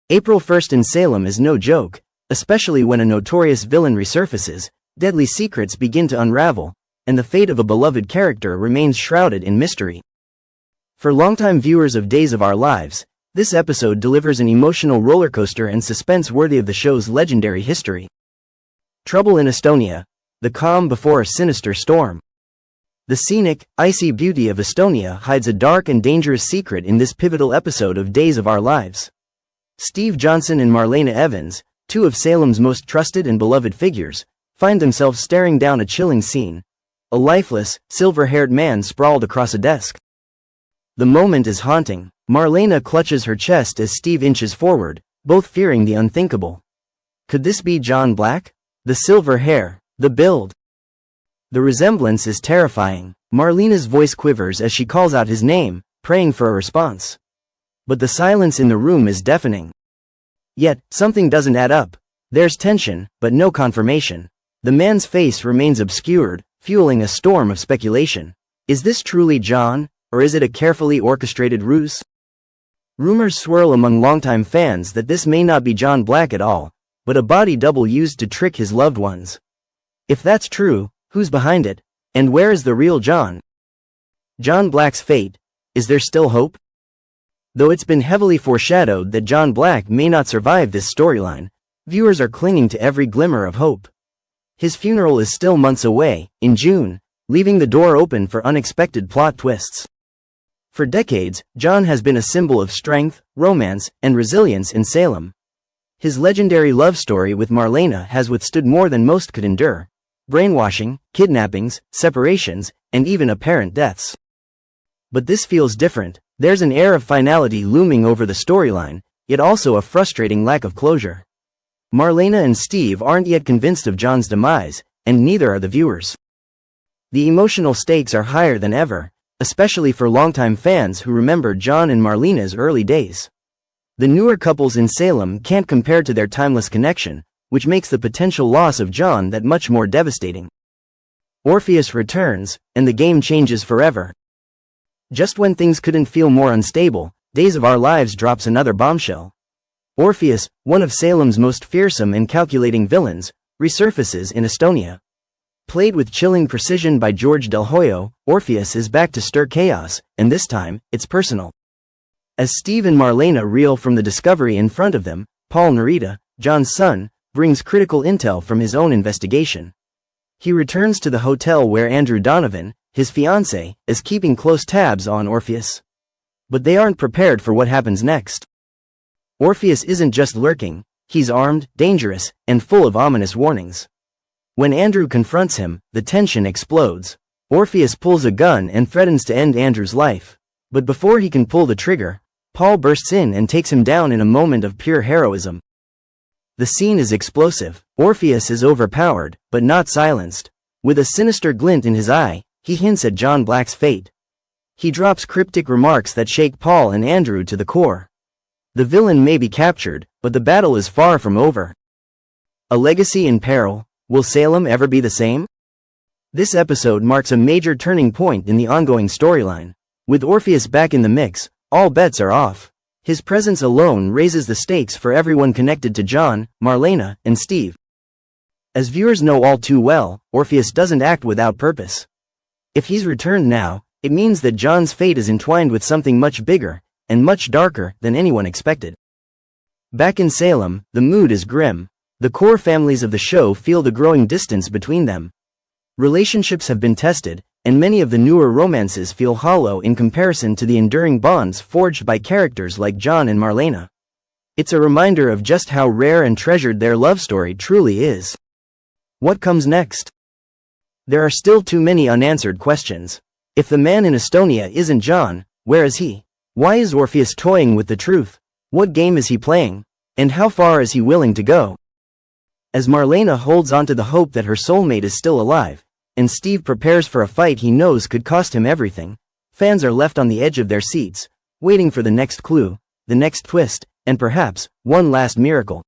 April 1st in Salem is no joke, especially when a notorious villain resurfaces, deadly secrets begin to unravel, and the fate of a beloved character remains shrouded in mystery. For longtime viewers of Days of Our Lives, this episode delivers an emotional rollercoaster and suspense worthy of the show's legendary history. Trouble in Estonia, the calm before a sinister storm. The scenic, icy beauty of Estonia hides a dark and dangerous secret in this pivotal episode of Days of Our Lives. Steve Johnson and Marlena Evans, two of Salem's most trusted and beloved figures, find themselves staring down a chilling scene. A lifeless, silver-haired man sprawled across a desk. The moment is haunting. Marlena clutches her chest as Steve inches forward, both fearing the unthinkable. Could this be John Black? The silver hair, the build. The resemblance is terrifying. Marlena's voice quivers as she calls out his name, praying for a response. But the silence in the room is deafening. Yet, something doesn't add up. There's tension, but no confirmation. The man's face remains obscured, fueling a storm of speculation. Is this truly John, or is it a carefully orchestrated ruse? Rumors swirl among longtime fans that this may not be John Black at all, but a body double used to trick his loved ones. If that's true, who's behind it? And where is the real John? John Black's fate. Is there still hope? Though it's been heavily foreshadowed that John Black may not survive this storyline, viewers are clinging to every glimmer of hope. His funeral is still months away, in June, leaving the door open for unexpected plot twists. For decades, John has been a symbol of strength, romance, and resilience in Salem. His legendary love story with Marlena has withstood more than most could endure: brainwashing, kidnappings, separations, and even apparent deaths. But this feels different. There's an air of finality looming over the storyline, yet also a frustrating lack of closure. Marlena and Steve aren't yet convinced of John's demise, and neither are the viewers. The emotional stakes are higher than ever, especially for longtime fans who remember John and Marlena's early days. The newer couples in Salem can't compare to their timeless connection, which makes the potential loss of John that much more devastating. Orpheus returns, and the game changes forever. Just when things couldn't feel more unstable, Days of Our Lives drops another bombshell. Orpheus, one of Salem's most fearsome and calculating villains, resurfaces in Estonia. Played with chilling precision by George Del Hoyo, Orpheus is back to stir chaos, and this time, it's personal. As Steve and Marlena reel from the discovery in front of them, Paul Narita, John's son, brings critical intel from his own investigation. He returns to the hotel where Andrew Donovan, his fiancé, is keeping close tabs on Orpheus. But they aren't prepared for what happens next. Orpheus isn't just lurking, he's armed, dangerous, and full of ominous warnings. When Andrew confronts him, the tension explodes. Orpheus pulls a gun and threatens to end Andrew's life. But before he can pull the trigger, Paul bursts in and takes him down in a moment of pure heroism. The scene is explosive. Orpheus is overpowered, but not silenced. With a sinister glint in his eye, he hints at John Black's fate. He drops cryptic remarks that shake Paul and Andrew to the core. The villain may be captured, but the battle is far from over. A legacy in peril. Will Salem ever be the same? This episode marks a major turning point in the ongoing storyline. With Orpheus back in the mix, all bets are off. His presence alone raises the stakes for everyone connected to John, Marlena, and Steve. As viewers know all too well, Orpheus doesn't act without purpose. If he's returned now, it means that John's fate is entwined with something much bigger, and much darker than anyone expected. Back in Salem, the mood is grim. The core families of the show feel the growing distance between them. Relationships have been tested, and many of the newer romances feel hollow in comparison to the enduring bonds forged by characters like John and Marlena. It's a reminder of just how rare and treasured their love story truly is. What comes next? There are still too many unanswered questions. If the man in Estonia isn't John, where is he? Why is Orpheus toying with the truth? What game is he playing? And how far is he willing to go? As Marlena holds onto the hope that her soulmate is still alive, and Steve prepares for a fight he knows could cost him everything, fans are left on the edge of their seats, waiting for the next clue, the next twist, and perhaps, one last miracle.